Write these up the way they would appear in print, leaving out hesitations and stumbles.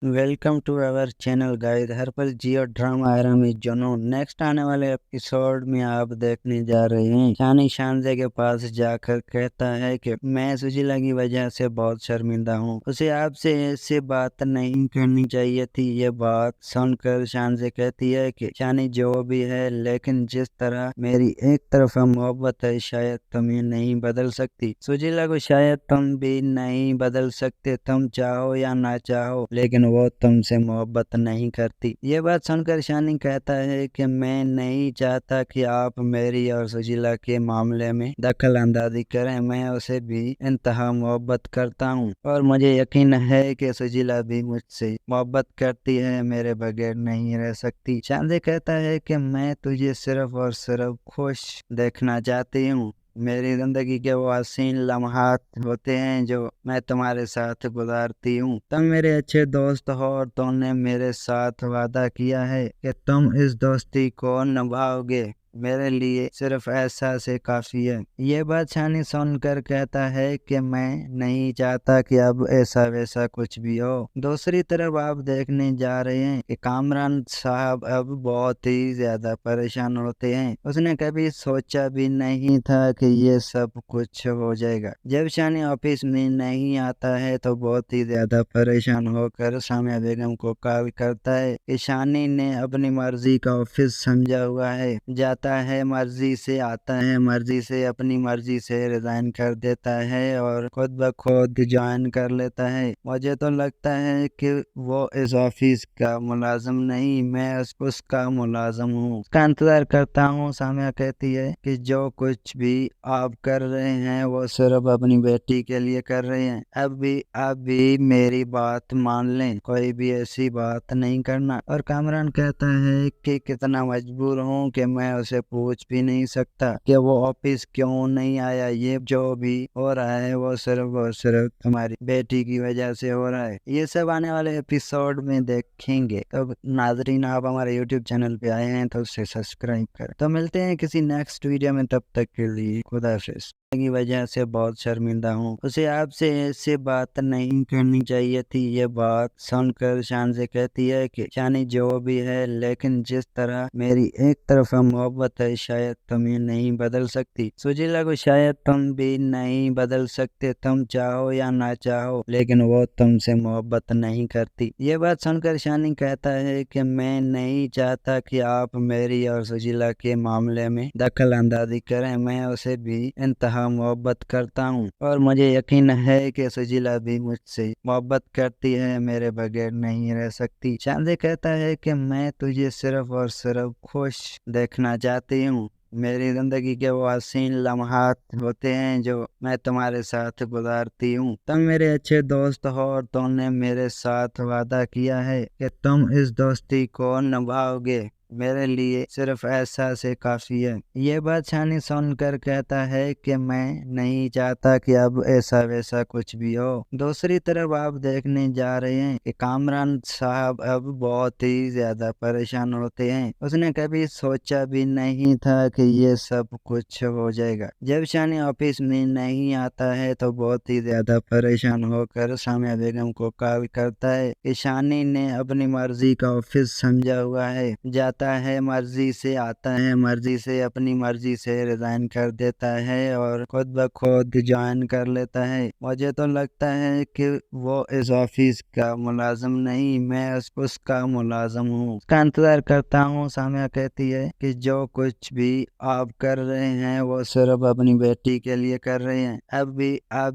Welcome to our channel guys. हर पल Geo drama Ayra में जुनून। नेक्स्ट आने वाले एपिसोड में आप देखने जा रहे हैं शानी शानजे के पास जाकर कहता है कि मैं सुशीला की वजह से बहुत शर्मिंदा हूँ, उसे आपसे ऐसे बात नहीं करनी चाहिए थी। ये बात सुनकर शानजे कहती है कि शानी जो भी है, लेकिन जिस तरह मेरी एक तरफा मोहब्बत है शायद तुम ये नहीं बदल सकती। सुशीला को शायद तुम भी नहीं बदल सकते, तुम चाहो या ना चाहो, लेकिन वो तुमसे मोहब्बत नहीं करती। ये बात सुनकर शानी कहता है कि मैं नहीं चाहता कि आप मेरी और सुशीला के मामले में दखल अंदाजी करें। मैं उसे भी इंतहा मोहब्बत करता हूँ और मुझे यकीन है कि सुशीला भी मुझसे मोहब्बत करती है, मेरे बगैर नहीं रह सकती। शानी कहता है कि मैं तुझे सिर्फ और सिर्फ खुश देखना चाहती हूँ। मेरी जिंदगी के वो हसीन लम्हात होते हैं जो मैं तुम्हारे साथ गुजारती हूँ। तुम मेरे अच्छे दोस्त हो और तुमने मेरे साथ वादा किया है कि तुम इस दोस्ती को निभाओगे। मेरे लिए सिर्फ ऐसा से काफी है। ये बात शानी सुनकर कहता है कि मैं नहीं चाहता कि अब ऐसा वैसा कुछ भी हो। दूसरी तरफ आप देखने जा रहे हैं कि कामरान साहब अब बहुत ही ज्यादा परेशान होते हैं। उसने कभी सोचा भी नहीं था कि ये सब कुछ हो जाएगा। जब शानी ऑफिस में नहीं आता है तो बहुत ही ज्यादा परेशान होकर सामिया बेगम को कॉल करता है कि शानी ने अपनी मर्जी का ऑफिस समझा हुआ है, जाता है मर्जी से, आता है मर्जी से, अपनी मर्जी से रिजाइन कर देता है और खुद ब खुद ज्वाइन कर लेता है। मुझे तो लगता है कि वो इस ऑफिस का मुलाजिम नहीं, मैं उसका मुलाजिम हूँ, उसका इंतजार करता हूँ। सामिया कहती है कि जो कुछ भी आप कर रहे हैं वो सिर्फ अपनी बेटी के लिए कर रहे हैं। अब भी मेरी बात मान लें, कोई भी ऐसी बात नहीं करना। और कामरान कहता है कि कितना मजबूर हूँ कि मैं उसे पूछ भी नहीं सकता कि वो ऑफिस क्यों नहीं आया। ये जो भी हो रहा है वो सिर्फ और सिर्फ तुम्हारी बेटी की वजह से हो रहा है। ये सब आने वाले एपिसोड में देखेंगे। तो नाजरीन, आप हमारे यूट्यूब चैनल पे आए हैं तो उसे सब्सक्राइब करें। तो मिलते हैं किसी नेक्स्ट वीडियो में, तब तक के लिए खुदा हाफिज। की वजह से बहुत शर्मिंदा हूँ, उसे आपसे ऐसे बात नहीं करनी चाहिए थी। ये बात सुनकर शानजे कहती है कि शानी जो भी है, लेकिन जिस तरह मेरी एक तरफा मोहब्बत है शायद तुम ये नहीं बदल सकती। सुशीला को शायद तुम भी नहीं बदल सकते, तुम चाहो या ना चाहो, लेकिन वो तुमसे मोहब्बत नहीं करती। ये बात सुनकर शानी कहता है कि मैं नहीं चाहता कि आप मेरी और सुशीला के मामले में दखल अंदाजी करें। मैं उसे भी इंतहा मोहब्बत करता हूँ और मुझे यकीन है कि सुशीला भी मुझसे मोहब्बत करती है, मेरे बगैर नहीं रह सकती। शानजे कहता है कि मैं तुझे सिर्फ और सिर्फ खुश देखना चाहती हूँ। मेरी जिंदगी के वो हसीन लम्हात होते हैं जो मैं तुम्हारे साथ गुजारती हूँ। तुम मेरे अच्छे दोस्त हो और तुमने मेरे साथ वादा किया है कि तुम इस दोस्ती को निभाओगे। मेरे लिए सिर्फ ऐसा से काफी है। ये बात शानी सुनकर कहता है कि मैं नहीं चाहता कि अब ऐसा वैसा कुछ भी हो। दूसरी तरफ आप देखने जा रहे हैं कि कामरान साहब अब बहुत ही ज्यादा परेशान होते हैं। उसने कभी सोचा भी नहीं था कि ये सब कुछ हो जाएगा। जब शानी ऑफिस में नहीं आता है तो बहुत ही ज्यादा परेशान होकर सामिया बेगम को कॉल करता है कि शानी ने अपनी मर्जी का ऑफिस समझा हुआ है, जाता है मर्जी से, आता है मर्जी से, अपनी मर्जी से रिजाइन कर देता है और खुद ब खुद ज्वाइन कर लेता है। मुझे तो लगता है कि वो इस ऑफिस का मुलाजिम नहीं, मैं उसका मुलाजिम हूँ, उसका इंतजार करता हूँ। सामिया कहती है कि जो कुछ भी आप कर रहे हैं वो सिर्फ अपनी बेटी के लिए कर रहे हैं। अब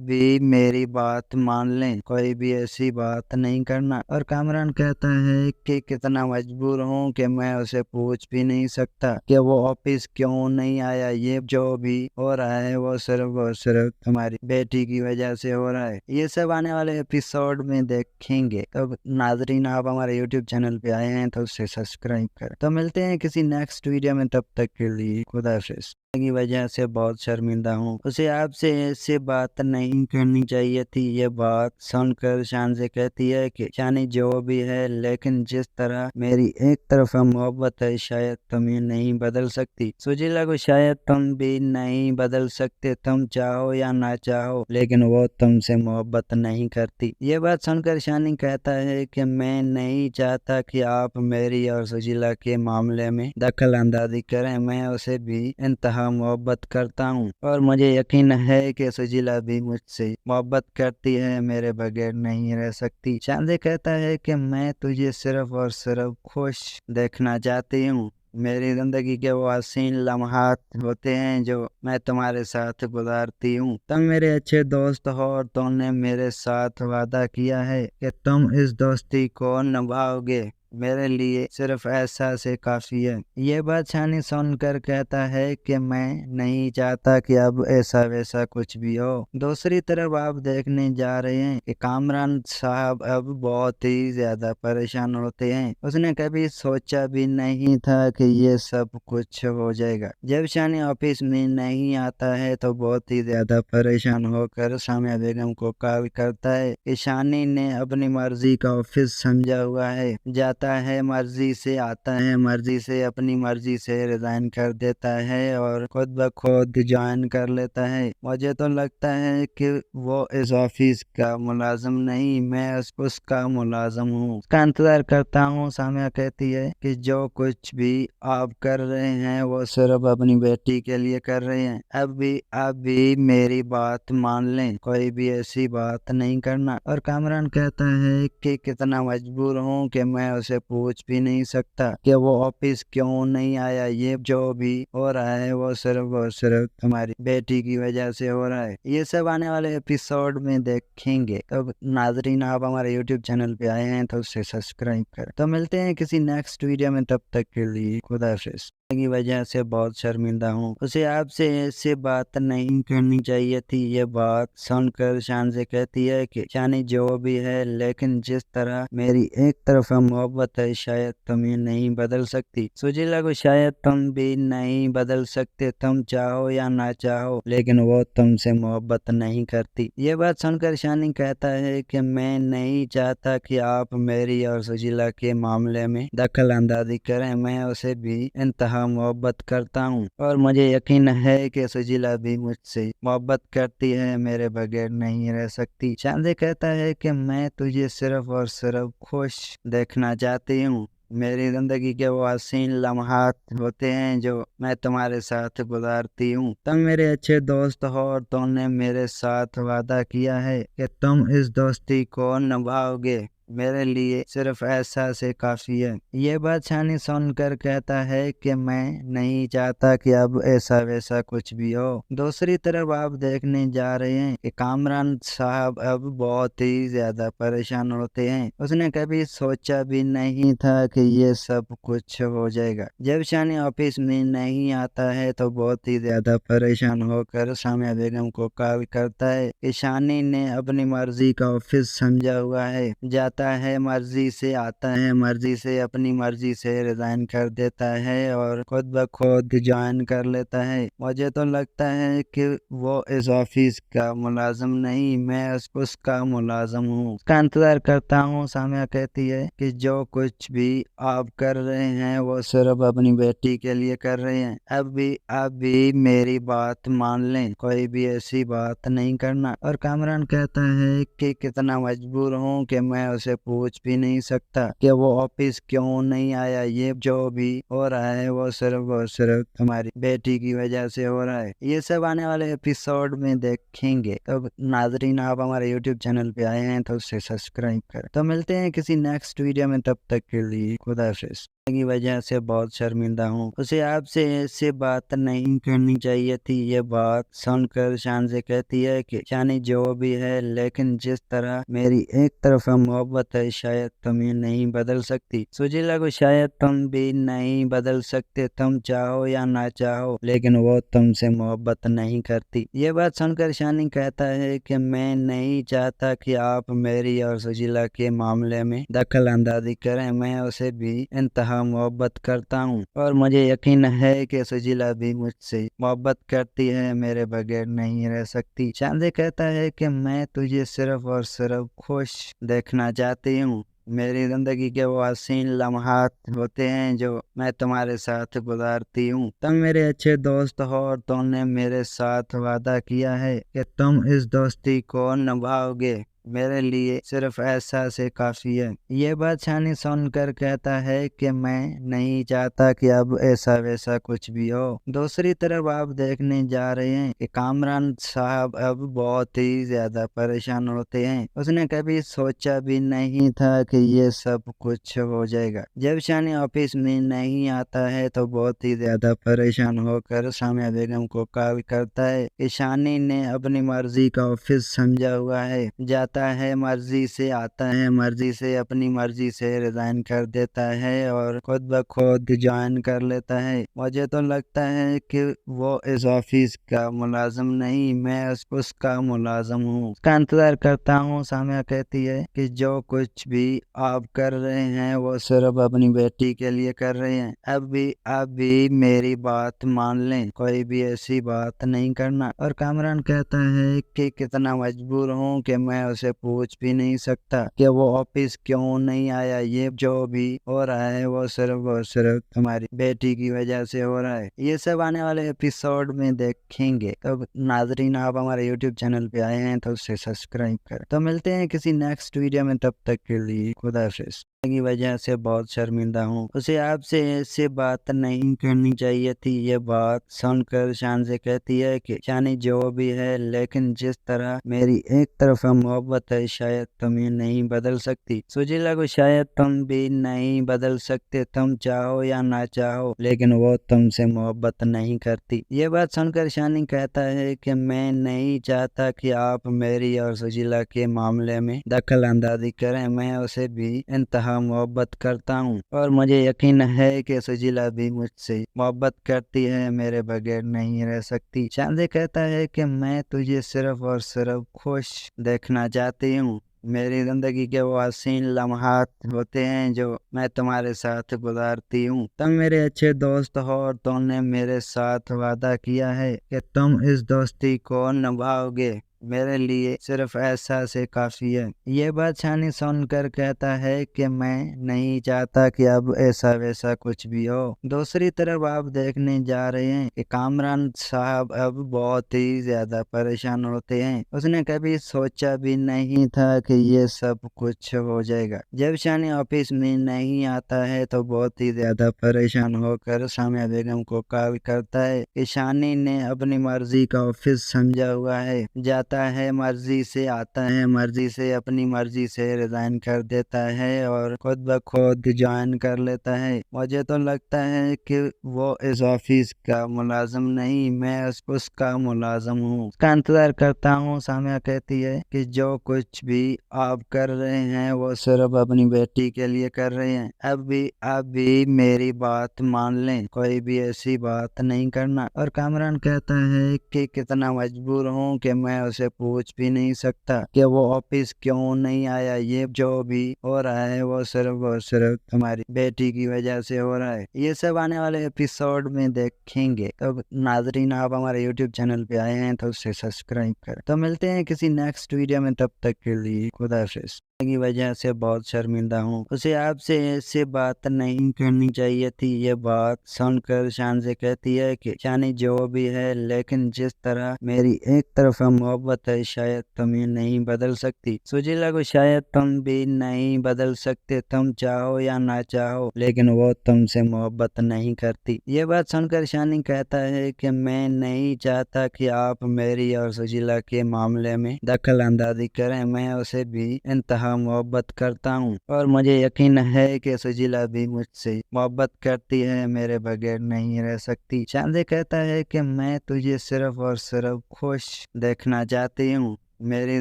भी मेरी बात मान लें, कोई भी ऐसी बात नहीं करना। और कामरान कहता है कि कितना मजबूर हूँ कि मैं उसे पूछ भी नहीं सकता कि वो ऑफिस क्यों नहीं आया। ये जो भी हो रहा है वो सिर्फ और सिर्फ तुम्हारी बेटी की वजह से हो रहा है। ये सब आने वाले एपिसोड में देखेंगे। तो नाजरीन, आप हमारे यूट्यूब चैनल पे आए हैं तो उसे सब्सक्राइब करें। तो मिलते हैं किसी नेक्स्ट वीडियो में, तब तक के लिए खुदा हाफिज। की वजह से बहुत शर्मिंदा हूँ। उसे आपसे ऐसे बात नहीं करनी चाहिए थी। ये बात सुनकर शान से कहती है कि शानी जो भी है, लेकिन जिस तरह मेरी एक तरफा मोहब्बत है शायद तुम ये नहीं बदल सकती। सुजीला को शायद तुम भी नहीं बदल सकते, तुम चाहो या ना चाहो, लेकिन वो तुमसे मोहब्बत नहीं करती। ये बात सुनकर शानी कहता है कि मैं नहीं चाहता कि आप मेरी और सुजीला के मामले में दखल अंदाजी करें। मैं उसे भी इंतहा मोहब्बत करता हूँ और मुझे यकीन है कि सुजीला भी मुझसे मोहब्बत करती है, मेरे बगैर नहीं रह सकती। शांति कहता है कि मैं तुझे सिर्फ और सिर्फ खुश देखना चाहती हूँ। मेरी जिंदगी के वो हसीन लम्हात होते हैं जो मैं तुम्हारे साथ गुजारती हूँ। तुम मेरे अच्छे दोस्त हो और तुमने मेरे साथ वादा किया है कि तुम इस दोस्ती को निभाओगे। मेरे लिए सिर्फ ऐसा से काफी है। ये बात शानी सुनकर कहता है कि मैं नहीं चाहता कि अब ऐसा वैसा कुछ भी हो। दूसरी तरफ आप देखने जा रहे हैं कि कामरान साहब अब बहुत ही ज्यादा परेशान होते हैं। उसने कभी सोचा भी नहीं था कि ये सब कुछ हो जाएगा। जब शानी ऑफिस में नहीं आता है तो बहुत ही ज्यादा परेशान होकर सामिया बेगम को कॉल करता है कि शानी ने अपनी मर्जी का ऑफिस समझा हुआ है, जाता है मर्जी से, आता है मर्जी से, अपनी मर्जी से रिजाइन कर देता है और खुद ब खुद ज्वाइन कर लेता है। मुझे तो लगता है कि वो इस ऑफिस का मुलाजिम नहीं, मैं उसका मुलाजिम हूँ। उसका इंतजार करता हूँ। सामिया कहती है कि जो कुछ भी आप कर रहे हैं वो सिर्फ अपनी बेटी के लिए कर रहे हैं। अब भी आप भी मेरी बात मान लें, कोई भी ऐसी बात नहीं करना। और कामरान कहता है कि कितना मजबूर हूँ कि मैं उसे पूछ भी नहीं सकता कि वो ऑफिस क्यों नहीं आया। ये जो भी हो रहा है वो सिर्फ और सिर्फ तुम्हारी बेटी की वजह से हो रहा है। ये सब आने वाले एपिसोड में देखेंगे। तो नाजरीन, आप हमारे YouTube चैनल पे आए हैं तो उसे सब्सक्राइब करें। तो मिलते हैं किसी नेक्स्ट वीडियो में, तब तक के लिए खुदा हाफिज। की वजह से बहुत शर्मिंदा हूँ। उसे आपसे ऐसे बात नहीं करनी चाहिए थी। ये बात सुनकर शान से कहती है कि शानी जो भी है, लेकिन जिस तरह मेरी एक तरफा मोहब्बत है शायद तुम ये नहीं बदल सकती। सुजीला को शायद तुम भी नहीं बदल सकते, तुम चाहो या ना चाहो, लेकिन वो तुमसे मोहब्बत नहीं करती। ये बात सुनकर शानी कहता है कि मैं नहीं चाहता कि आप मेरी और सुजीला के मामले में दखल अंदाजी करें। मैं उसे भी इंतहा मोहब्बत करता हूँ और मुझे यकीन है कि सुजीला भी मुझसे मोहब्बत करती है, मेरे बगैर नहीं रह सकती। शांति कहता है कि मैं तुझे सिर्फ और सिर्फ खुश देखना चाहती हूँ। मेरी जिंदगी के वो हसीन लम्हात होते हैं जो मैं तुम्हारे साथ गुजारती हूँ। तुम मेरे अच्छे दोस्त हो और तुमने मेरे साथ वादा किया है कि तुम इस दोस्ती को निभाओगे। मेरे लिए सिर्फ ऐसा से काफी है। ये बात शानी सुनकर कहता है कि मैं नहीं चाहता कि अब ऐसा वैसा कुछ भी हो। दूसरी तरफ आप देखने जा रहे हैं कि कामरान साहब अब बहुत ही ज्यादा परेशान होते हैं। उसने कभी सोचा भी नहीं था कि ये सब कुछ हो जाएगा। जब शानी ऑफिस में नहीं आता है तो बहुत ही ज्यादा परेशान होकर सामिया बेगम को कॉल करता है कि शानी ने अपनी मर्जी का ऑफिस समझा हुआ है, जाता है मर्जी से, आता है मर्जी से, अपनी मर्जी से रिजाइन कर देता है और खुद ब खुद ज्वाइन कर लेता है। मुझे तो लगता है कि वो इस ऑफिस का मुलाजिम नहीं, मैं उसका मुलाजिम हूँ। उसका इंतजार करता हूँ। सामिया कहती है कि जो कुछ भी आप कर रहे हैं वो सिर्फ अपनी बेटी के लिए कर रहे हैं। अब भी आप भी मेरी बात मान लें, कोई भी ऐसी बात नहीं करना। और कामरान कहता है कि कितना मजबूर हूँ कि मैं उसे पूछ भी नहीं सकता कि वो ऑफिस क्यों नहीं आया। ये जो भी हो रहा है वो सिर्फ और सिर्फ तुम्हारी बेटी की वजह से हो रहा है। ये सब आने वाले एपिसोड में देखेंगे। तो नाजरीन, आप हमारे YouTube चैनल पे आए हैं तो उसे सब्सक्राइब करें। तो मिलते हैं किसी नेक्स्ट वीडियो में, तब तक के लिए खुदा हाफिज। की वजह से बहुत शर्मिंदा हूँ। उसे आपसे ऐसे बात नहीं करनी चाहिए थी। ये बात सुनकर शान से कहती है कि शानी जो भी है, लेकिन जिस तरह मेरी एक तरफा मोहब्बत मोहब्बत है शायद तुम ये नहीं बदल सकती। सुजीला को शायद तुम भी नहीं बदल सकते, तुम चाहो या ना चाहो, लेकिन वो तुमसे मोहब्बत नहीं करती। ये बात सुनकर शानी कहता है कि मैं नहीं चाहता कि आप मेरी और सुजीला के मामले में दखल अंदाजी करें। मैं उसे भी इंतहा मोहब्बत करता हूँ और मुझे यकीन है कि सुजीला भी मुझसे मोहब्बत करती है, मेरे बगैर नहीं रह सकती। चांदे कहता है कि मैं तुझे सिर्फ और सिर्फ खुश देखना चाहती हूँ। मेरी जिंदगी के वो हसीन लम्हात होते हैं जो मैं तुम्हारे साथ गुजारती हूँ। तुम मेरे अच्छे दोस्त हो और तुमने मेरे साथ वादा किया है कि तुम इस दोस्ती को निभाओगे। मेरे लिए सिर्फ ऐसा से काफी है। ये बात शानी सुनकर कहता है कि मैं नहीं चाहता कि अब ऐसा वैसा कुछ भी हो। दूसरी तरफ आप देखने जा रहे हैं कि कामरान साहब अब बहुत ही ज्यादा परेशान होते हैं। उसने कभी सोचा भी नहीं था कि ये सब कुछ हो जाएगा। जब शानी ऑफिस में नहीं आता है तो बहुत ही ज्यादा परेशान होकर सामिया बेगम को कॉल करता है कि शानी ने अपनी मर्जी का ऑफिस समझा हुआ है, जाता है मर्जी से, आता है मर्जी से, अपनी मर्जी से रिजाइन कर देता है और खुद ब खुद ज्वाइन कर लेता है। मुझे तो लगता है कि वो इस ऑफिस का मुलाजिम नहीं, मैं उसका मुलाजिम हूँ, उसका इंतजार करता हूँ। सामिया कहती है कि जो कुछ भी आप कर रहे हैं वो सिर्फ अपनी बेटी के लिए कर रहे हैं। अब भी मेरी बात मान लें, कोई भी ऐसी बात नहीं करना। और कामरान कहता है कि कितना मजबूर हूँ कि मैं उसे पूछ भी नहीं सकता कि वो ऑफिस क्यों नहीं आया। ये जो भी हो रहा है वो सिर्फ और सिर्फ तुम्हारी बेटी की वजह से हो रहा है। ये सब आने वाले एपिसोड में देखेंगे। तो नाजरीन, आप हमारे YouTube चैनल पे आए हैं तो उसे सब्सक्राइब करें। तो मिलते हैं किसी नेक्स्ट वीडियो में, तब तक के लिए खुदा हाफिज। की वजह से बहुत शर्मिंदा हूँ, उसे आपसे ऐसे बात नहीं करनी चाहिए थी। ये बात सुनकर शान से कहती है कि शानी जो भी है, लेकिन जिस तरह मेरी एक तरफा मोहब्बत है शायद तुम ये नहीं बदल सकती। सुजीला को शायद तुम भी नहीं बदल सकते, तुम चाहो या ना चाहो, लेकिन वो तुमसे मोहब्बत नहीं करती। ये बात सुनकर शानी कहता है कि मैं नहीं चाहता कि आप मेरी और सुजीला के मामले में दखल अंदाजी करें। मैं उसे भी इंतहा मोहब्बत करता हूँ और मुझे यकीन है कि सुजीला भी मुझसे मोहब्बत करती है, मेरे बगैर नहीं रह सकती। चांदे कहता है कि मैं तुझे सिर्फ और सिर्फ खुश देखना चाहती हूँ। मेरी जिंदगी के वो हसीन लम्हात होते हैं जो मैं तुम्हारे साथ गुजारती हूँ। तुम मेरे अच्छे दोस्त हो और तुमने मेरे साथ वादा किया है कि तुम इस दोस्ती को निभाओगे। मेरे लिए सिर्फ ऐसा से काफी है। ये बात शानी सुनकर कहता है कि मैं नहीं चाहता कि अब ऐसा वैसा कुछ भी हो। दूसरी तरफ आप देखने जा रहे हैं कि कामरान साहब अब बहुत ही ज्यादा परेशान होते हैं। उसने कभी सोचा भी नहीं था कि ये सब कुछ हो जाएगा। जब शानी ऑफिस में नहीं आता है तो बहुत ही ज्यादा परेशान होकर सामिया बेगम को कॉल करता है कि शानी ने अपनी मर्जी का ऑफिस समझा हुआ है, जाता है मर्जी से, आता है मर्जी से, अपनी मर्जी से रिजाइन कर देता है और खुद ब खुद ज्वाइन कर लेता है। मुझे तो लगता है कि वो इस ऑफिस का मुलाजिम नहीं, मैं उसका मुलाजिम हूँ, उसका इंतजार करता हूँ। सामिया कहती है कि जो कुछ भी आप कर रहे हैं वो सिर्फ अपनी बेटी के लिए कर रहे हैं। अब भी मेरी बात मान लें, कोई भी ऐसी बात नहीं करना। और कामरान कहता है कि कितना मजबूर हूँ कि मैं उसे पूछ भी नहीं सकता कि वो ऑफिस क्यों नहीं आया। ये जो भी हो रहा है वो सिर्फ और सिर्फ तुम्हारी बेटी की वजह से हो रहा है। ये सब आने वाले एपिसोड में देखेंगे। तो नाजरीन, आप हमारे YouTube चैनल पे आए हैं तो उसे सब्सक्राइब करें। तो मिलते हैं किसी नेक्स्ट वीडियो में, तब तक के लिए खुदा हाफिज। की वजह से बहुत शर्मिंदा हूँ, उसे आपसे ऐसे बात नहीं करनी चाहिए थी। ये बात सुनकर शान से कहती है कि शानी जो भी है, लेकिन जिस तरह मेरी एक तरफा मोहब्बत है शायद तुम ये नहीं बदल सकती। सुजीला को शायद तुम भी नहीं बदल सकते, तुम चाहो या ना चाहो, लेकिन वो तुमसे मोहब्बत नहीं करती। ये बात सुनकर शानी कहता है कि मैं नहीं चाहता कि आप मेरी और सुजीला के मामले में दखल अंदाजी करें। मैं उसे भी इंतहा मोहब्बत करता हूँ और मुझे यकीन है कि सुजीला भी मुझसे मोहब्बत करती है, मेरे बगैर नहीं रह सकती। चांदे कहता है कि मैं तुझे सिर्फ और सिर्फ खुश देखना चाहती हूँ। मेरी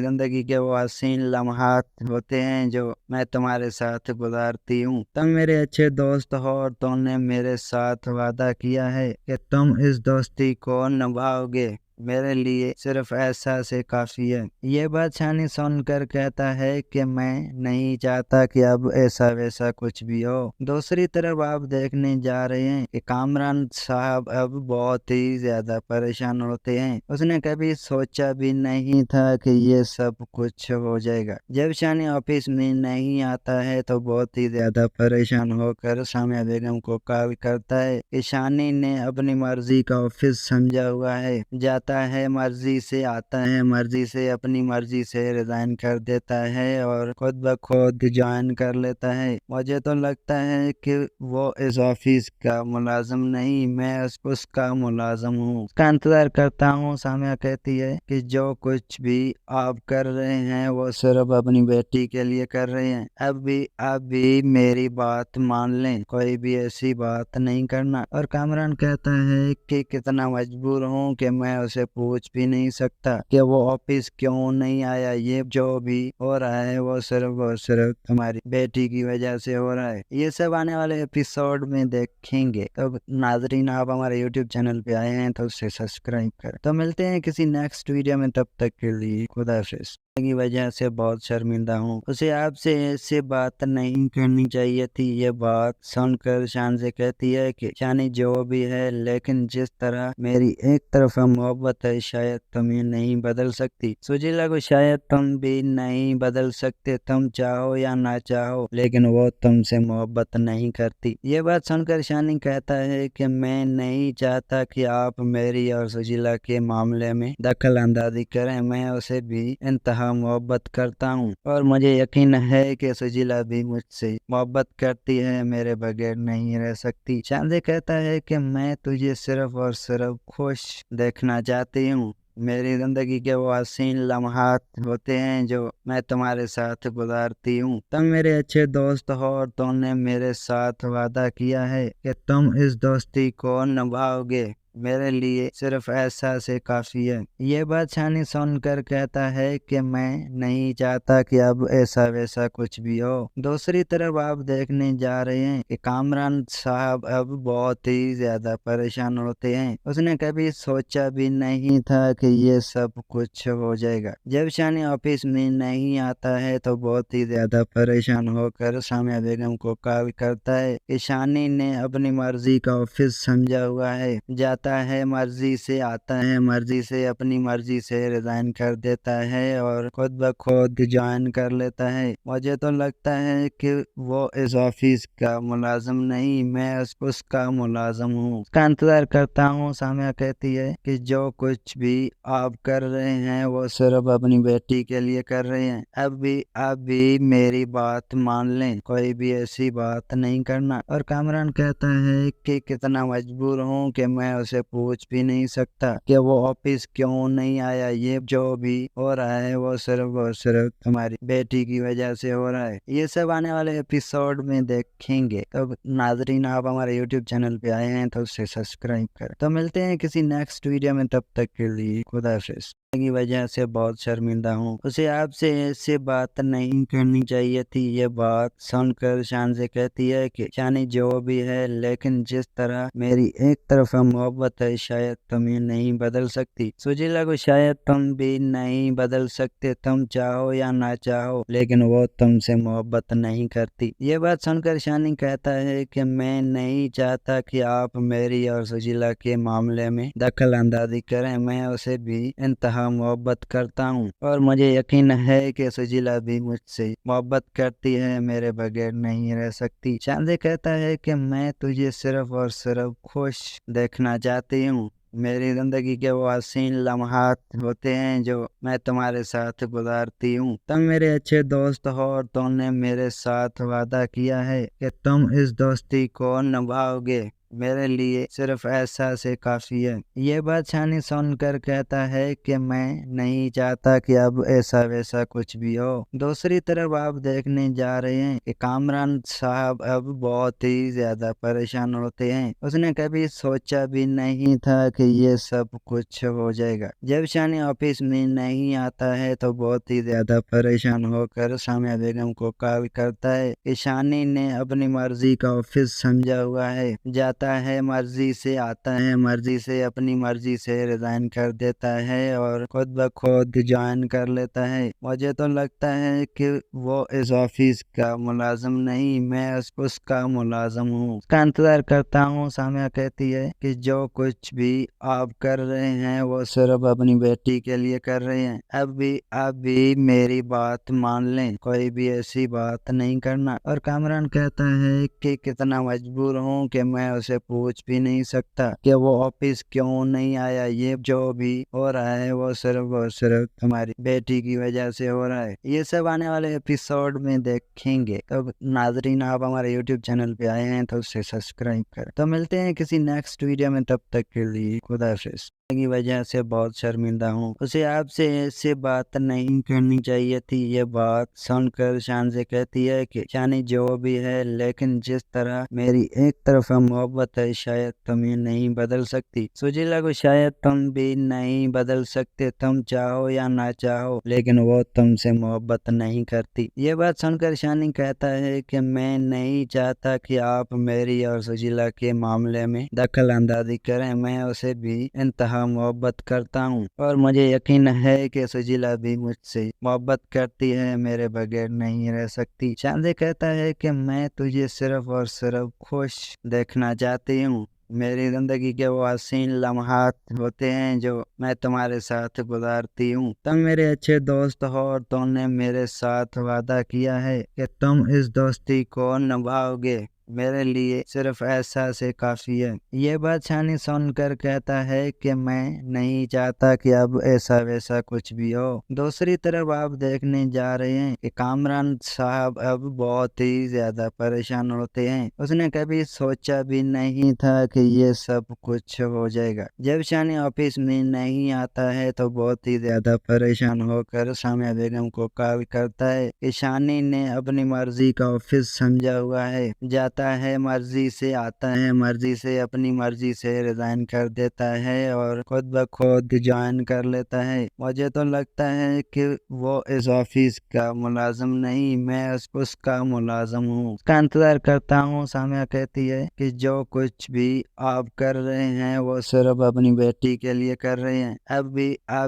जिंदगी के वो हसीन लम्हात होते हैं जो मैं तुम्हारे साथ गुजारती हूँ। तुम मेरे अच्छे दोस्त हो और तुमने मेरे साथ वादा किया है कि तुम इस दोस्ती को निभाओगे। मेरे लिए सिर्फ एहसास से काफी है। ये बात शानी सुनकर कहता है कि मैं नहीं चाहता कि अब ऐसा वैसा कुछ भी हो। दूसरी तरफ आप देखने जा रहे हैं कि कामरान साहब अब बहुत ही ज्यादा परेशान होते हैं। उसने कभी सोचा भी नहीं था कि ये सब कुछ हो जाएगा। जब शानी ऑफिस में नहीं आता है तो बहुत ही ज्यादा परेशान होकर सामिया बेगम को कॉल करता है कि शानी ने अपनी मर्जी का ऑफिस समझा हुआ है, जाता है मर्जी से, आता है मर्जी से, अपनी मर्जी से रिजाइन कर देता है और खुद ब खुद ज्वाइन कर लेता है। मुझे तो लगता है कि वो इस ऑफिस का मुलाजिम नहीं, मैं उसका मुलाजिम हूँ। उसका इंतजार करता हूँ। सामिया कहती है कि जो कुछ भी आप कर रहे हैं वो सिर्फ अपनी बेटी के लिए कर रहे हैं। अब भी मेरी बात मान लें, कोई भी ऐसी बात नहीं करना। और कामरान कहता है कि कितना मजबूर हूँ कि मैं उसे पूछ भी नहीं सकता कि वो ऑफिस क्यों नहीं आया। ये जो भी हो रहा है वो सिर्फ और सिर्फ तुम्हारी बेटी की वजह से हो रहा है। ये सब आने वाले एपिसोड में देखेंगे। तो नाजरीन, आप हमारे यूट्यूब चैनल पे आए हैं तो उसे सब्सक्राइब करें। तो मिलते हैं किसी नेक्स्ट वीडियो में, तब तक के लिए खुदा हाफिज़। की वजह से बहुत शर्मिंदा हूँ। उसे आपसे ऐसे बात नहीं करनी चाहिए थी। ये बात सुनकर शान से कहती है कि शानी जो भी है, लेकिन जिस तरह मेरी एक तरफा मोहब्बत है शायद तुम ये नहीं बदल सकती। सुजीला को शायद तुम भी नहीं बदल सकते, तुम चाहो या ना चाहो, लेकिन वो तुमसे मोहब्बत नहीं करती। ये बात सुनकर शानी कहता है कि मैं नहीं चाहता कि आप मेरी और सुजीला के मामले में दखल अंदाजी करें। मैं उसे भी इंतहा मोहब्बत करता हूँ और मुझे यकीन है कि सुजीला भी मुझसे मोहब्बत करती है, मेरे बगैर नहीं रह सकती। चांदे कहता है कि मैं तुझे सिर्फ और सिर्फ खुश देखना चाहती हूँ। मेरी जिंदगी के वो हसीन लम्हात होते हैं जो मैं तुम्हारे साथ गुजारती हूँ। तुम मेरे अच्छे दोस्त हो और तुमने मेरे साथ वादा किया है कि तुम इस दोस्ती को निभाओगे। मेरे लिए सिर्फ एहसास से काफी है। ये बात शानी सुनकर कहता है कि मैं नहीं चाहता कि अब ऐसा वैसा कुछ भी हो। दूसरी तरफ आप देखने जा रहे हैं कि कामरान साहब अब बहुत ही ज्यादा परेशान होते हैं। उसने कभी सोचा भी नहीं था कि ये सब कुछ हो जाएगा। जब शानी ऑफिस में नहीं आता है तो बहुत ही ज्यादा परेशान होकर सामिया बेगम को कॉल करता है कि शानी ने अपनी मर्जी का ऑफिस समझा हुआ है, जाता है मर्जी से, आता है मर्जी से, अपनी मर्जी से रिजाइन कर देता है और खुद ब खुद ज्वाइन कर लेता है। मुझे तो लगता है कि वो इस ऑफिस का मुलाजिम नहीं, मैं उसका मुलाजिम हूँ। उसका इंतजार करता हूँ। सामिया कहती है कि जो कुछ भी आप कर रहे हैं वो सिर्फ अपनी बेटी के लिए कर रहे हैं। अब भी मेरी बात मान लें, कोई भी ऐसी बात नहीं करना। और कामरान कहता है कि कितना मजबूर हूँ कि मैं उसे पूछ भी नहीं सकता कि वो ऑफिस क्यों नहीं आया। ये जो भी हो रहा है वो सिर्फ और सिर्फ तुम्हारी बेटी की वजह से हो रहा है। ये सब आने वाले एपिसोड में देखेंगे। तो नाजरीन, आप हमारे यूट्यूब चैनल पे आए हैं तो उसे सब्सक्राइब करें। तो मिलते हैं किसी नेक्स्ट वीडियो में, तब तक के लिए खुदा हाफिज़। की वजह से बहुत शर्मिंदा हूँ। उसे आपसे ऐसे बात नहीं करनी चाहिए थी। ये बात सुनकर शान से कहती है कि शानी जो भी है, लेकिन जिस तरह मेरी एक तरफा मोहब्बत है शायद तुम ये नहीं बदल सकती। सुजीला को शायद तुम भी नहीं बदल सकते, तुम चाहो या ना चाहो, लेकिन वो तुमसे मोहब्बत नहीं करती। ये बात सुनकर शानी कहता है कि मैं नहीं चाहता कि आप मेरी और सुजीला के मामले में दखल अंदाजी करें। मैं उसे भी इंतहा मोहब्बत करता हूँ और मुझे यकीन है कि सुजीला भी मुझसे मोहब्बत करती है, मेरे बगैर नहीं रह सकती। चांदे कहता है कि मैं तुझे सिर्फ और सिर्फ खुश देखना चाहती हूँ। मेरी जिंदगी के वो हसीन लम्हात होते हैं जो मैं तुम्हारे साथ गुजारती हूँ। तुम मेरे अच्छे दोस्त हो और तुमने मेरे साथ वादा किया है कि तुम इस दोस्ती को निभाओगे। मेरे लिए सिर्फ एहसास काफी है। ये बात शानी सुनकर कहता है कि मैं नहीं चाहता कि अब ऐसा वैसा कुछ भी हो। दूसरी तरफ आप देखने जा रहे हैं कि कामरान साहब अब बहुत ही ज्यादा परेशान होते हैं। उसने कभी सोचा भी नहीं था कि ये सब कुछ हो जाएगा। जब शानी ऑफिस में नहीं आता है तो बहुत ही ज्यादा परेशान होकर सामिया बेगम को कॉल करता है कि शानी ने अपनी मर्जी का ऑफिस समझा हुआ है, जाता है मर्जी से, आता है मर्जी से, अपनी मर्जी से रिजाइन कर देता है और खुद ब खुद ज्वाइन कर लेता है। मुझे तो लगता है कि वो इस ऑफिस का मुलाजिम नहीं, मैं उसका मुलाजिम हूँ। उसका इंतजार करता हूँ। सामिया कहती है कि जो कुछ भी आप कर रहे हैं वो सिर्फ अपनी बेटी के लिए कर रहे हैं। अब भी मेरी बात मान लें, कोई भी ऐसी बात नहीं करना। और कामरान कहता है कि कितना मजबूर हूँ कि मैं उसे पूछ भी नहीं सकता कि वो ऑफिस क्यों नहीं आया। ये जो भी हो रहा है वो सिर्फ और सिर्फ तुम्हारी बेटी की वजह से हो रहा है। ये सब आने वाले एपिसोड में देखेंगे। तो नाजरीन, आप हमारे यूट्यूब चैनल पे आए हैं तो उसे सब्सक्राइब करें। तो मिलते हैं किसी नेक्स्ट वीडियो में, तब तक के लिए खुदा हाफिज। की वजह से बहुत शर्मिंदा हूँ। उसे आपसे ऐसे बात नहीं करनी चाहिए थी। ये बात सुनकर शान से कहती है कि शानी जो भी है, लेकिन जिस तरह मेरी एक तरफा मोहब्बत है शायद तुम ये नहीं बदल सकती। सुजीला को शायद तुम भी नहीं बदल सकते, तुम चाहो या ना चाहो, लेकिन वो तुमसे मोहब्बत नहीं करती। ये बात सुनकर शानी कहता है कि मैं नहीं चाहता कि आप मेरी और सुजीला के मामले में दखल अंदाजी करें। मैं उसे भी इंतहा मोहब्बत करता हूँ और मुझे यकीन है कि सुजीला भी मुझसे मोहब्बत करती है, मेरे बगैर नहीं रह सकती। चांदे कहता है कि मैं तुझे सिर्फ और सिर्फ खुश देखना चाहती हूँ। मेरी जिंदगी के वो हसीन लम्हात होते हैं जो मैं तुम्हारे साथ गुजारती हूँ। तुम मेरे अच्छे दोस्त हो और तुमने मेरे साथ वादा किया है कि तुम इस दोस्ती को निभाओगे। मेरे लिए सिर्फ एहसास काफी है। ये बात शानी सुनकर कहता है कि मैं नहीं चाहता कि अब ऐसा वैसा कुछ भी हो। दूसरी तरफ आप देखने जा रहे हैं कि कामरान साहब अब बहुत ही ज्यादा परेशान होते हैं। उसने कभी सोचा भी नहीं था कि ये सब कुछ हो जाएगा। जब शानी ऑफिस में नहीं आता है तो बहुत ही ज्यादा परेशान होकर सामिया बेगम को कॉल करता है कि शानी ने अपनी मर्जी का ऑफिस समझा हुआ है, जाता है मर्जी से, आता है मर्जी से, अपनी मर्जी से रिजाइन कर देता है और खुद ब खुद ज्वाइन कर लेता है। मुझे तो लगता है कि वो इस ऑफिस का मुलाजिम नहीं, मैं उसका मुलाजिम हूँ। उसका इंतजार करता हूँ। सामिया कहती है कि जो कुछ भी आप कर रहे हैं वो सिर्फ अपनी बेटी के लिए कर रहे हैं। अब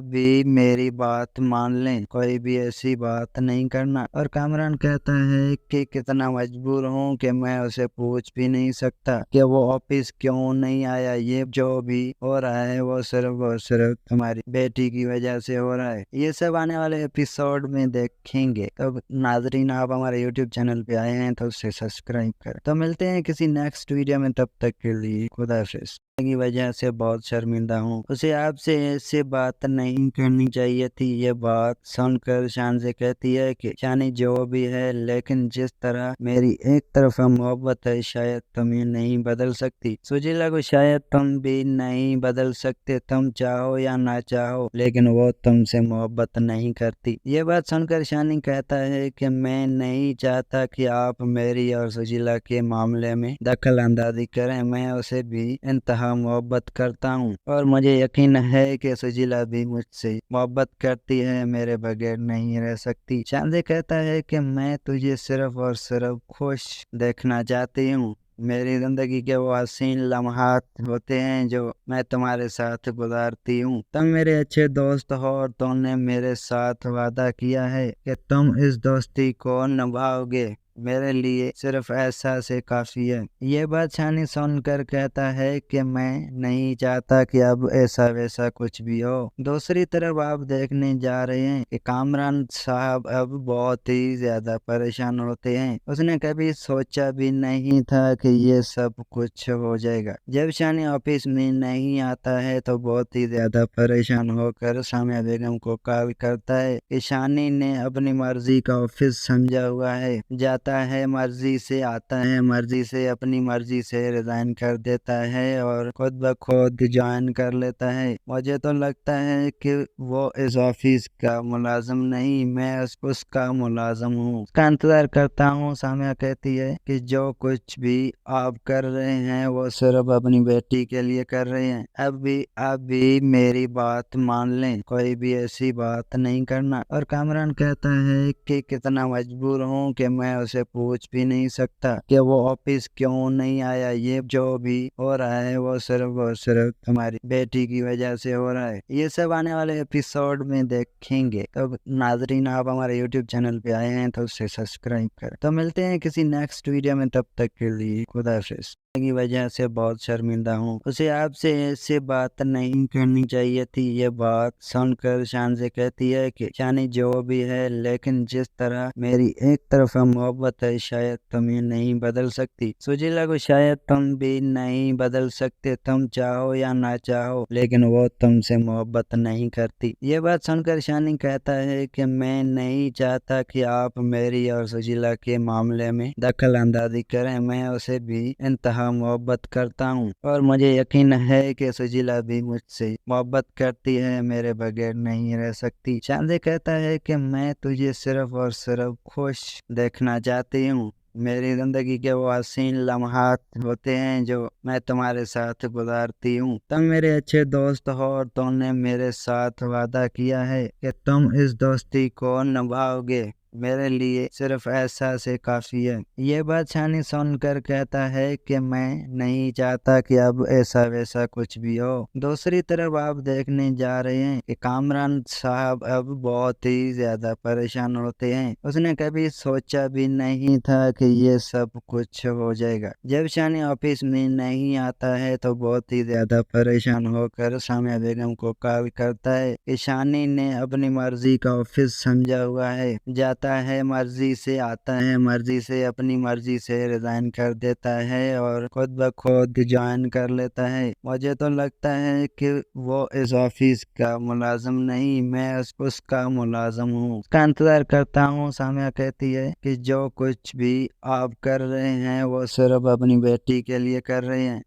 भी मेरी बात मान लें, कोई भी ऐसी बात नहीं करना। और कामरान कहता है कि कितना मजबूर हूँ कि मैं उसे पूछ भी नहीं सकता कि वो ऑफिस क्यों नहीं आया। ये जो भी हो रहा है वो सिर्फ और सिर्फ तुम्हारी बेटी की वजह से हो रहा है। ये सब आने वाले एपिसोड में देखेंगे। तो नाजरीन, आप हमारे यूट्यूब चैनल पे आए हैं तो उसे सब्सक्राइब करें। तो मिलते हैं किसी नेक्स्ट वीडियो में, तब तक के लिए खुदा हाफिज। की वजह से बहुत शर्मिंदा हूँ। उसे आपसे ऐसे बात नहीं करनी चाहिए थी। ये बात सुनकर शान से कहती है कि शानी जो भी है, लेकिन जिस तरह मेरी एक तरफा मोहब्बत है शायद तुम ये नहीं बदल सकती। सुजीला को शायद तुम भी नहीं बदल सकते, तुम चाहो या ना चाहो, लेकिन वो तुमसे मोहब्बत नहीं करती। ये बात सुनकर शानी कहता है कि मैं नहीं चाहता कि आप मेरी और सुजीला के मामले में दखल अंदाजी करें। मैं उसे भी इंतहा मोहब्बत करता हूँ और मुझे यकीन है कि सुजीला भी मुझसे मोहब्बत करती है, मेरे बगैर नहीं रह सकती। चांदे कहता है कि मैं तुझे सिर्फ और सिर्फ खुश देखना चाहती हूँ। मेरी जिंदगी के वो हसीन लम्हात होते हैं जो मैं तुम्हारे साथ गुजारती हूँ। तुम मेरे अच्छे दोस्त हो और तुमने मेरे साथ वादा किया है कि तुम इस दोस्ती को निभाओगे। मेरे लिए सिर्फ एहसास काफी है। ये बात शानी सुनकर कहता है कि मैं नहीं चाहता कि अब ऐसा वैसा कुछ भी हो। दूसरी तरफ आप देखने जा रहे हैं कि कामरान साहब अब बहुत ही ज्यादा परेशान होते हैं। उसने कभी सोचा भी नहीं था कि ये सब कुछ हो जाएगा। जब शानी ऑफिस में नहीं आता है तो बहुत ही ज्यादा परेशान होकर सामिया बेगम को कॉल करता है कि शानी ने अपनी मर्जी का ऑफिस समझा हुआ है, जाता جاتا ہے مرضی سے، آتا ہے مرضی سے، اپنی مرضی سے ریزائن کر دیتا ہے اور خود بخود جوائن کر لیتا ہے۔ مجھے تو لگتا ہے کہ وہ اس آفس کا ملازم نہیں، میں اس کا ملازم ہوں، اس کا انتظار کرتا ہوں۔ سامیہ کہتی ہے کہ جو کچھ بھی آپ کر رہے ہیں وہ صرف اپنی بیٹی کے لیے کر رہے ہیں، اب بھی میری بات مان لیں، کوئی بھی ایسی بات نہیں کرنا۔ اور کامران کہتا ہے کہ کتنا مجبور ہوں کہ میں اسے پوچھ بھی نہیں سکتا کہ وہ آفس کیوں نہیں آیا، یہ جو بھی ہو رہا ہے وہ صرف اور صرف تمہاری بیٹی کی وجہ سے ہو رہا ہے۔ یہ سب آنے والے ایپیسوڈ میں دیکھیں گے۔ تو ناظرین، آپ ہمارے یوٹیوب چینل پہ آئے ہیں تو اسے سبسکرائب کریں۔ تو ملتے ہیں کسی نیکسٹ ویڈیو میں، تب تک کے لیے خدا حافظ۔ کی وجہ سے بہت شرمندہ ہوں، اسے آپ سے ایسے بات نہیں کرنی چاہیے تھی۔ یہ بات سن کر شانزے کہتی ہے کہ شانی جو بھی ہے، لیکن جس طرح میری ایک طرفہ محبت ہے شاید تم یہ نہیں بدل سکتی۔ سجیلا کو شاید تم بھی نہیں بدل سکتے، تم چاہو یا نہ چاہو، لیکن وہ تم سے محبت نہیں کرتی۔ یہ بات سن کر شانی کہتا ہے کہ میں نہیں چاہتا کہ آپ میری اور سجیلا کے معاملے میں دخل اندازی کریں، میں اسے بھی انتہا محبت کرتا ہوں اور مجھے یقین ہے کہ سجیلا بھی مجھ سے محبت کرتی ہے، میرے بغیر نہیں رہ سکتی۔ شانزے کہتا ہے کہ میں تجھے صرف اور صرف خوش دیکھنا چاہتی ہوں، میری زندگی کے وہ حسین لمحات ہوتے ہیں جو میں تمہارے ساتھ گزارتی ہوں۔ تم میرے اچھے دوست ہو اور تم نے میرے ساتھ وعدہ کیا ہے کہ تم اس دوستی کو نبھاؤ گے، میرے لیے صرف ایسا سے کافی ہے۔ یہ بات شانی سن کر کہتا ہے کہ میں نہیں چاہتا کہ اب ایسا ویسا کچھ بھی ہو۔ دوسری طرف آپ دیکھنے جا رہے ہیں کہ کامران صاحب اب بہت ہی زیادہ پریشان ہوتے ہیں۔ اس نے کبھی سوچا بھی نہیں تھا کہ یہ سب کچھ ہو جائے گا۔ جب شانی آفس میں نہیں آتا ہے تو بہت ہی زیادہ پریشان ہو کر سامیہ بیگم کو کال کرتا ہے کہ شانی نے اپنی مرضی کا آفس سمجھا ہوا ہے، جاتا ہے مرضی سے، آتا ہے مرضی سے، اپنی مرضی سے ریزائن کر دیتا ہے اور خود بخود جوائن کر لیتا ہے۔ مجھے تو لگتا ہے کہ وہ اس آفس کا ملازم نہیں، میں اس کا ملازم ہوں، اس کا انتظار کرتا ہوں۔ سامیہ کہتی ہے کہ جو کچھ بھی آپ کر رہے ہیں وہ صرف اپنی بیٹی کے لیے کر رہے ہیں،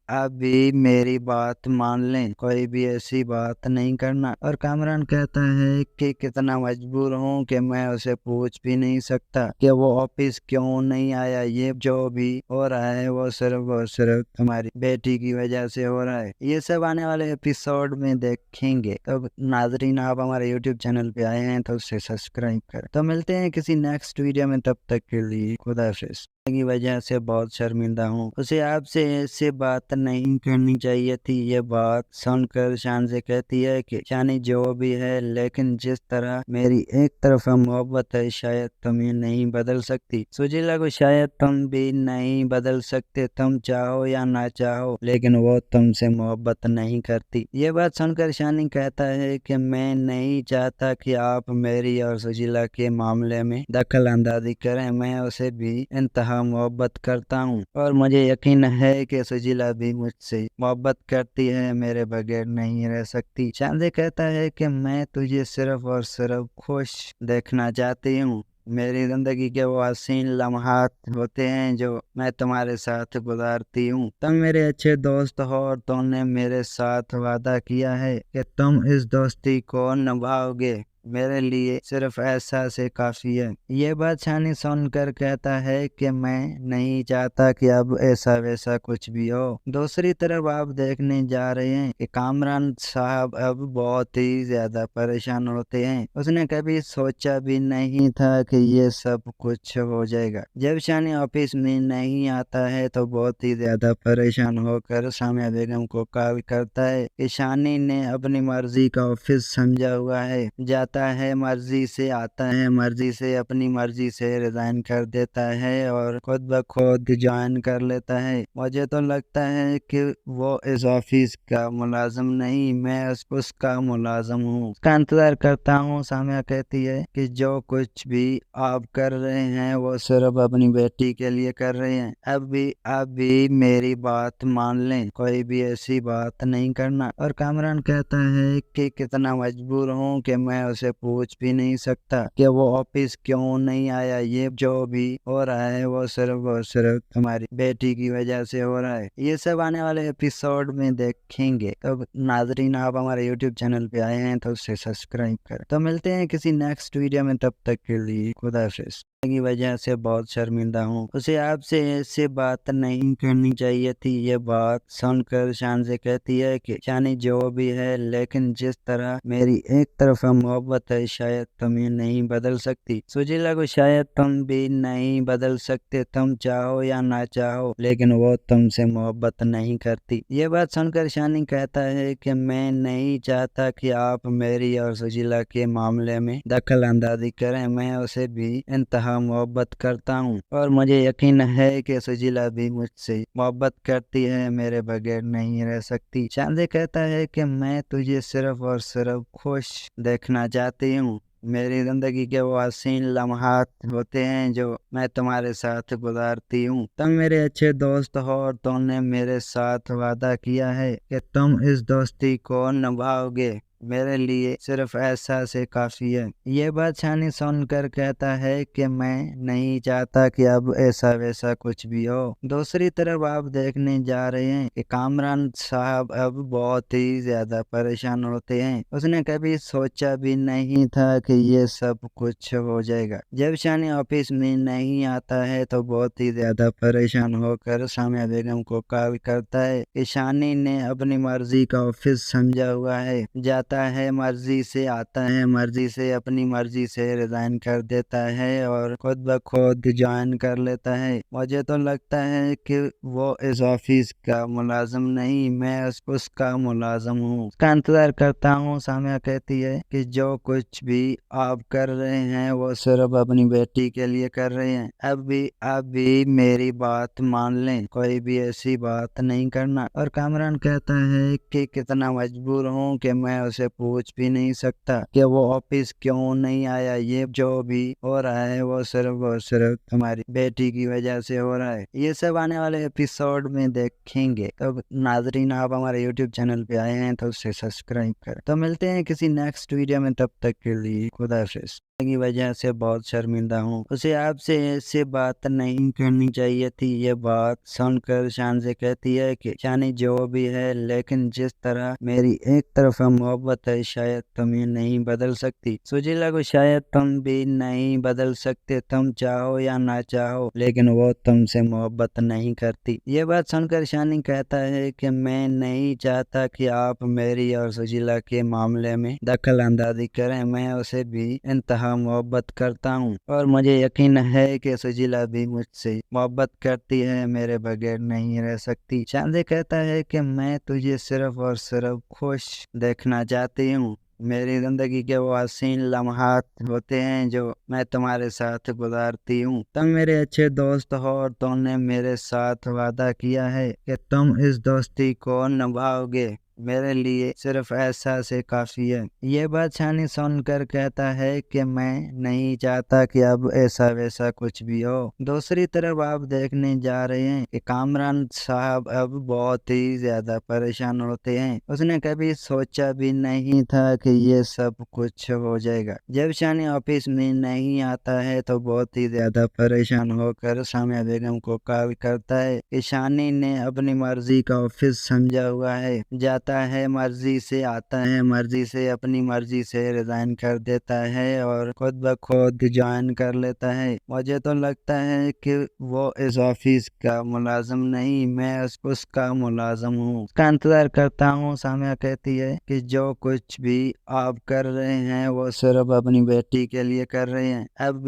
اب بھی میری بات مان لیں، کوئی بھی ایسی بات نہیں کرنا۔ اور کامران کہتا ہے کہ کتنا مجبور ہوں کہ میں اسے پوچھ بھی نہیں سکتا کہ وہ آفس کیوں نہیں آیا، یہ جو بھی ہو رہا ہے وہ صرف اور صرف تمہاری بیٹی کی وجہ سے ہو رہا ہے۔ یہ سب آنے والے ایپیسوڈ میں دیکھیں گے۔ تو ناظرین، آپ ہمارے یوٹیوب چینل پہ آئے ہیں تو اسے سبسکرائب کریں۔ تو ملتے ہیں کسی نیکسٹ ویڈیو میں، تب تک کے لیے خدا حافظ۔ کی وجہ سے بہت شرمندہ ہوں، اسے آپ سے ایسے بات نہیں کرنی چاہیے تھی۔ یہ بات سن کر شانزے کہتی ہے کہ شانی جو بھی ہے، لیکن جس طرح میری ایک طرفہ محبت ہے شاید تم یہ نہیں بدل سکتی۔ سجیلا کو شاید تم بھی نہیں بدل سکتے، تم چاہو یا نہ چاہو، لیکن وہ تم سے محبت نہیں کرتی۔ یہ بات سن کر شانی کہتا ہے کہ میں نہیں چاہتا کہ آپ میری اور سجیلا کے معاملے میں دخل اندازی کریں، میں اسے بھی انتہا محبت کرتا ہوں اور مجھے یقین ہے کہ سجیلا بھی مجھ سے محبت کرتی ہے، میرے بغیر نہیں رہ سکتی۔ شانزے کہتا ہے کہ میں تجھے صرف اور صرف خوش دیکھنا چاہتی ہوں، میری زندگی کے وہ حسین لمحات ہوتے ہیں جو میں تمہارے ساتھ گزارتی ہوں۔ تم میرے اچھے دوست ہو اور تم نے میرے ساتھ وعدہ کیا ہے کہ تم اس دوستی کو نبھاؤ گے، میرے لیے صرف ایسا سے کافی ہے۔ یہ بات شانی سن کر کہتا ہے کہ میں نہیں چاہتا کہ اب ایسا ویسا کچھ بھی ہو۔ دوسری طرف آپ دیکھنے جا رہے ہیں کہ کامران صاحب اب بہت ہی زیادہ پریشان ہوتے ہیں۔ اس نے کبھی سوچا بھی نہیں تھا کہ یہ سب کچھ ہو جائے گا۔ جب شانی آفس میں نہیں آتا ہے تو بہت ہی زیادہ پریشان ہو کر سامیہ بیگم کو کال کرتا ہے کہ شانی نے اپنی مرضی کا آفس سمجھا ہوا ہے، جاتا ہے مرضی سے، آتا ہے مرضی سے، اپنی مرضی سے ریزائن کر دیتا ہے اور خود بخود جوائن کر لیتا ہے۔ مجھے تو لگتا ہے کہ وہ اس آفس کا ملازم نہیں، میں اس کا ملازم ہوں، اس کا انتظار کرتا ہوں۔ سامیہ کہتی ہے کہ جو کچھ بھی آپ کر رہے ہیں وہ صرف اپنی بیٹی کے لیے کر رہے ہیں، اب بھی میری بات مان لیں، کوئی بھی ایسی بات نہیں کرنا۔ اور کامران کہتا ہے کہ کتنا مجبور ہوں کہ میں उसे पूछ भी नहीं सकता कि वो ऑफिस क्यों नहीं आया। ये जो भी हो रहा है वो सिर्फ और सिर्फ तुम्हारी बेटी की वजह से हो रहा है। ये सब आने वाले एपिसोड में देखेंगे। तो नाजरीन, आप हमारे यूट्यूब चैनल पे आए हैं तो उसे सब्सक्राइब करें। तो मिलते हैं किसी नेक्स्ट वीडियो में, तब तक के लिए खुदा हाफिज। की वजह से बहुत शर्मिंदा हूँ। उसे आपसे ऐसे बात नहीं करनी चाहिए थी। ये बात सुनकर शान से कहती है कि शानी जो भी है, लेकिन जिस तरह मेरी एक तरफा मोहब्बत है शायद तुम ये नहीं बदल सकती। सुजीला को शायद तुम भी नहीं बदल सकते, तुम चाहो या ना चाहो, लेकिन वो तुमसे मोहब्बत नहीं करती। ये बात सुनकर शानी कहता है कि मैं नहीं चाहता कि आप मेरी और सुजीला के मामले में दखल अंदाजी करें। मैं उसे भी इंतहा मोहब्बत करता हूँ और मुझे यकीन है कि सुजीला भी मुझसे मोहब्बत करती है, मेरे बगैर नहीं रह सकती। शांति कहता है कि मैं तुझे सिर्फ और सिर्फ खुश देखना चाहती हूँ। मेरी जिंदगी के वो हसीन लम्हात होते हैं जो मैं तुम्हारे साथ गुजारती हूँ। तुम मेरे अच्छे दोस्त हो और तुमने मेरे साथ वादा किया है कि तुम इस दोस्ती को निभाओगे। मेरे लिए सिर्फ ऐसा से काफी है। ये बात शानी सुनकर कहता है कि मैं नहीं चाहता कि अब ऐसा वैसा कुछ भी हो। दूसरी तरफ आप देखने जा रहे हैं कि कामरान साहब अब बहुत ही ज्यादा परेशान होते हैं। उसने कभी सोचा भी नहीं था कि ये सब कुछ हो जाएगा। जब शानी ऑफिस में नहीं आता है तो बहुत ही ज्यादा परेशान होकर सामिया बेगम को कॉल करता है कि शानी ने अपनी मर्जी का ऑफिस समझा हुआ है, जाता है मर्जी से, आता है मर्जी से, अपनी मर्जी से रिजाइन कर देता है और खुद ब खुद ज्वाइन कर लेता है। मुझे तो लगता है कि वो इस ऑफिस का मुलाजिम नहीं, मैं उसका मुलाजिम हूँ। उसका इंतजार करता हूँ। सामिया कहती है कि जो कुछ भी आप कर रहे हैं वो सिर्फ अपनी बेटी के लिए कर रहे हैं। अब भी मेरी बात मान लें, कोई भी ऐसी बात नहीं करना। और कामरान कहता है कि कितना मजबूर हूँ कि मैं उसे पूछ भी नहीं सकता कि वो ऑफिस क्यों नहीं आया। ये जो भी हो रहा है वो सिर्फ और सिर्फ तुम्हारी बेटी की वजह से हो रहा है। ये सब आने वाले एपिसोड में देखेंगे। तो नाजरीन, आप हमारे यूट्यूब चैनल पे आए हैं तो उसे सब्सक्राइब करें। तो मिलते हैं किसी नेक्स्ट वीडियो में, तब तक के लिए खुदा हाफिज। की वजह से बहुत शर्मिंदा हूँ। उसे आपसे ऐसे बात नहीं करनी चाहिए थी। ये बात सुनकर शान से कहती है कि शानी जो भी है, लेकिन जिस तरह मेरी एक तरफा मोहब्बत है शायद तुम ये नहीं बदल सकती। सुजीला को शायद तुम भी नहीं बदल सकते, तुम चाहो या ना चाहो, लेकिन वो तुमसे मोहब्बत नहीं करती। ये बात सुनकर शानी कहता है कि मैं नहीं चाहता कि आप मेरी और सुजीला के मामले में दखल अंदाजी करें। मैं उसे भी इंतहा मोहब्बत करता हूँ और मुझे यकीन है कि सुजीला भी मुझसे मोहब्बत करती है, मेरे बगैर नहीं रह सकती। शांति कहता है कि मैं तुझे सिर्फ और सिर्फ खुश देखना चाहती हूँ। मेरी जिंदगी के वो हसीन लम्हात होते हैं जो मैं तुम्हारे साथ गुजारती हूँ। तुम मेरे अच्छे दोस्त हो और तुमने मेरे साथ वादा किया है कि तुम इस दोस्ती को निभाओगे। मेरे लिए सिर्फ ऐसा से काफी है। ये बात शानी सुनकर कहता है कि मैं नहीं चाहता कि अब ऐसा वैसा कुछ भी हो। दूसरी तरफ आप देखने जा रहे हैं कि कामरान साहब अब बहुत ही ज्यादा परेशान होते हैं। उसने कभी सोचा भी नहीं था कि ये सब कुछ हो जाएगा। जब शानी ऑफिस में नहीं आता है तो बहुत ही ज्यादा परेशान होकर सामिया बेगम को कॉल करता है कि शानी ने अपनी मर्जी का ऑफिस समझा हुआ है, जाता है मर्जी से, आता है मर्जी से, अपनी मर्जी से रिजाइन कर देता है और खुद ब खुद ज्वाइन कर लेता है। मुझे तो लगता है कि वो इस ऑफिस का मुलाजिम नहीं, मैं उसका मुलाजिम हूँ। उसका इंतजार करता हूँ। सामिया कहती है कि जो कुछ भी आप कर रहे हैं वो सिर्फ अपनी बेटी के लिए कर रहे हैं। अब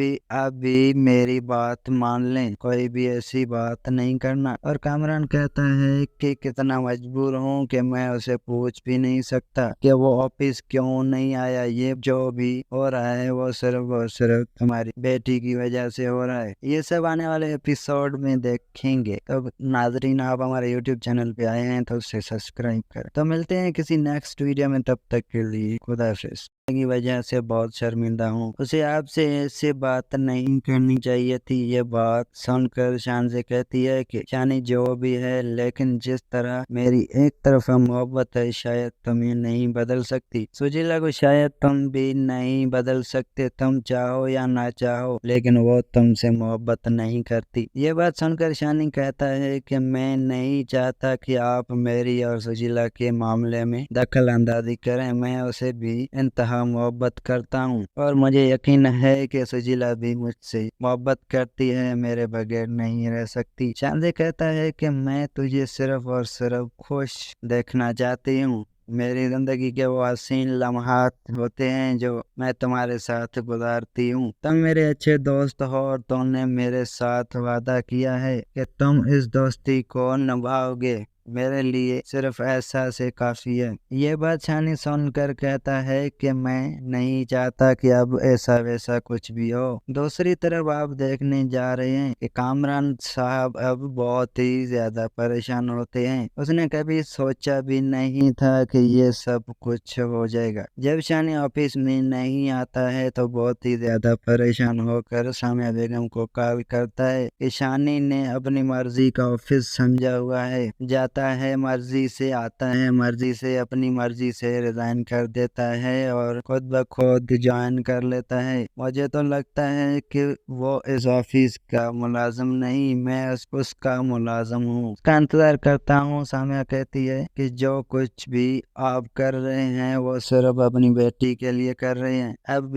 भी मेरी बात मान लें, कोई भी ऐसी बात नहीं करना। और कामरान कहता है कि कितना मजबूर हूँ कि मैं उसे पूछ भी नहीं सकता कि वो ऑफिस क्यों नहीं आया। ये जो भी हो रहा है वो सिर्फ और सिर्फ तुम्हारी बेटी की वजह से हो रहा है। ये सब आने वाले एपिसोड में देखेंगे। तो नाजरीन, आप हमारे यूट्यूब चैनल पे आए हैं तो उसे सब्सक्राइब करें। तो मिलते हैं किसी नेक्स्ट वीडियो में, तब तक के लिए खुदा हाफिज। की वजह से बहुत शर्मिंदा हूँ। उसे आपसे ऐसे बात नहीं करनी चाहिए थी। ये बात सुनकर शान से कहती है कि शानी जो भी है, लेकिन जिस तरह मेरी एक तरफा मोहब्बत है शायद तुम ये नहीं बदल सकती। सुजीला को शायद तुम भी नहीं बदल सकते, तुम चाहो या ना चाहो, लेकिन वो तुमसे मोहब्बत नहीं करती। ये बात सुनकर शानी कहता है कि मैं नहीं चाहता कि आप मेरी और सुजीला के मामले में दखल अंदाजी करें। मैं उसे भी इंतहा मोहब्बत करता हूँ और मुझे यकीन है कि सुजीला भी मुझसे मोहब्बत करती है, मेरे बगैर नहीं रह सकती। शांति कहता है कि मैं तुझे सिर्फ और सिर्फ खुश देखना चाहती हूँ। मेरी जिंदगी के वो हसीन लम्हात होते हैं जो मैं तुम्हारे साथ गुजारती हूँ। तुम मेरे अच्छे दोस्त हो और तुमने मेरे साथ वादा किया है कि तुम इस दोस्ती को निभाओगे। मेरे लिए सिर्फ ऐसा से काफी है। ये बात शानी सुनकर कहता है कि मैं नहीं चाहता कि अब ऐसा वैसा कुछ भी हो। दूसरी तरफ आप देखने जा रहे हैं कि कामरान साहब अब बहुत ही ज्यादा परेशान होते हैं। उसने कभी सोचा भी नहीं था कि ये सब कुछ हो जाएगा। जब शानी ऑफिस में नहीं आता है तो बहुत ही ज्यादा परेशान होकर सामिया बेगम को कॉल करता है कि शानी ने अपनी मर्जी का ऑफिस समझा हुआ है, जाता है मर्जी से, आता है मर्जी से, अपनी मर्जी से रिजाइन कर देता है और खुद ब खुद ज्वाइन कर लेता है। मुझे तो लगता है कि वो इस ऑफिस का मुलाजिम नहीं, मैं उसका मुलाजिम हूँ। उसका इंतजार करता हूँ। सामिया कहती है कि जो कुछ भी आप कर रहे हैं वो सिर्फ अपनी बेटी के लिए कर रहे हैं। अब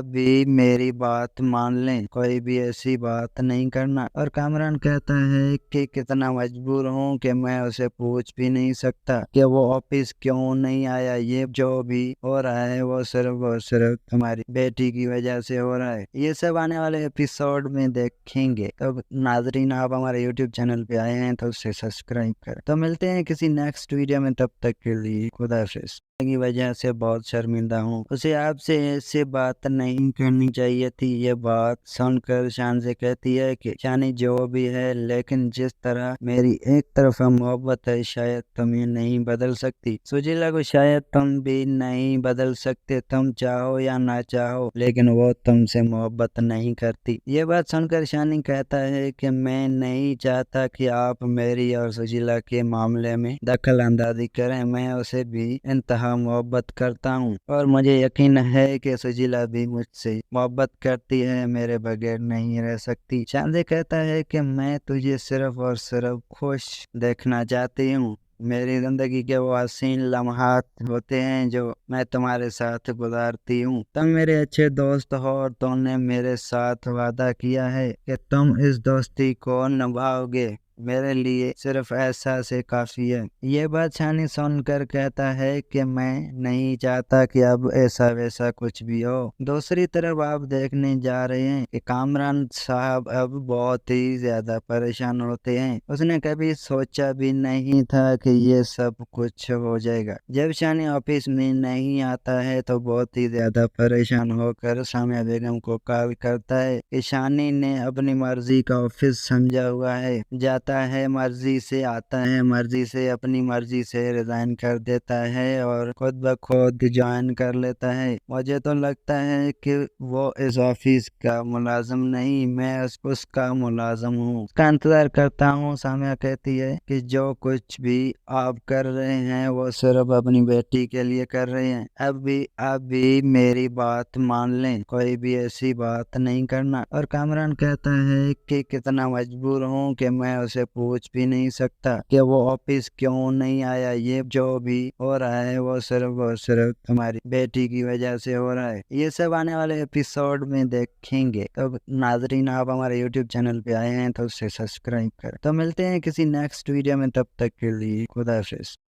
भी मेरी बात मान लें, कोई भी ऐसी बात नहीं करना। और कामरान कहता है कि कितना मजबूर हूँ कि मैं उसे पूछ भी नहीं सकता कि वो ऑफिस क्यों नहीं आया। ये जो भी हो रहा है वो सिर्फ और सिर्फ तुम्हारी बेटी की वजह से हो रहा है। ये सब आने वाले एपिसोड में देखेंगे। तो नाजरीन, आप हमारे यूट्यूब चैनल पे आए हैं तो उसे सब्सक्राइब करें। तो मिलते हैं किसी नेक्स्ट वीडियो में, तब तक के लिए खुदा हाफिज। की वजह से बहुत शर्मिंदा हूँ। उसे आपसे ऐसे बात नहीं करनी चाहिए थी। ये बात सुनकर शान से कहती है कि शानी जो भी है, लेकिन जिस तरह मेरी एक तरफा मोहब्बत है शायद तुम ये नहीं बदल सकती। सुजीला को शायद तुम भी नहीं बदल सकते, तुम चाहो या ना चाहो, लेकिन वो तुमसे मोहब्बत नहीं करती। ये बात सुनकर शानी कहता है कि मैं नहीं चाहता कि आप मेरी और सुजीला के मामले में दखल अंदाजी करें। मैं उसे भी इंतहा मोहब्बत करता हूँ और मुझे यकीन है कि सुजीला भी मुझसे मोहब्बत करती है, मेरे बगैर नहीं रह सकती। शांति कहता है कि मैं तुझे सिर्फ और सिर्फ खुश देखना चाहती हूँ। मेरी जिंदगी के वो हसीन लम्हात होते हैं जो मैं तुम्हारे साथ गुजारती हूँ। तुम मेरे अच्छे दोस्त हो और तुमने मेरे साथ वादा किया है कि तुम इस दोस्ती को निभाओगे। मेरे लिए सिर्फ ऐसा से काफी है। ये बात शानी सुनकर कहता है कि मैं नहीं चाहता कि अब ऐसा वैसा कुछ भी हो। दूसरी तरफ आप देखने जा रहे हैं कि कामरान साहब अब बहुत ही ज्यादा परेशान होते हैं। उसने कभी सोचा भी नहीं था कि ये सब कुछ हो जाएगा। जब शानी ऑफिस में नहीं आता है तो बहुत ही ज्यादा परेशान होकर सामिया बेगम को कॉल करता है कि शानी ने अपनी मर्जी का ऑफिस समझा हुआ है, जाता है मर्जी से, आता है मर्जी से, अपनी मर्जी से रिजाइन कर देता है और खुद ब खुद ज्वाइन कर लेता है। मुझे तो लगता है कि वो इस ऑफिस का मुलाजिम नहीं, मैं उसका मुलाजिम हूँ। उसका इंतजार करता हूँ। सामिया कहती है कि जो कुछ भी आप कर रहे हैं वो सिर्फ अपनी बेटी के लिए कर रहे हैं। अब भी मेरी बात मान लें, कोई भी ऐसी बात नहीं करना। और कामरान कहता है कि कितना मजबूर हूँ कि मैं उसे पूछ भी नहीं सकता कि वो ऑफिस क्यों नहीं आया। ये जो भी हो रहा है वो सिर्फ और सिर्फ तुम्हारी बेटी की वजह से हो रहा है। ये सब आने वाले एपिसोड में देखेंगे। तो नाजरीन, आप हमारे यूट्यूब चैनल पे आए हैं तो उसे सब्सक्राइब करें। तो मिलते हैं किसी नेक्स्ट वीडियो में, तब तक के लिए खुदा हाफिज।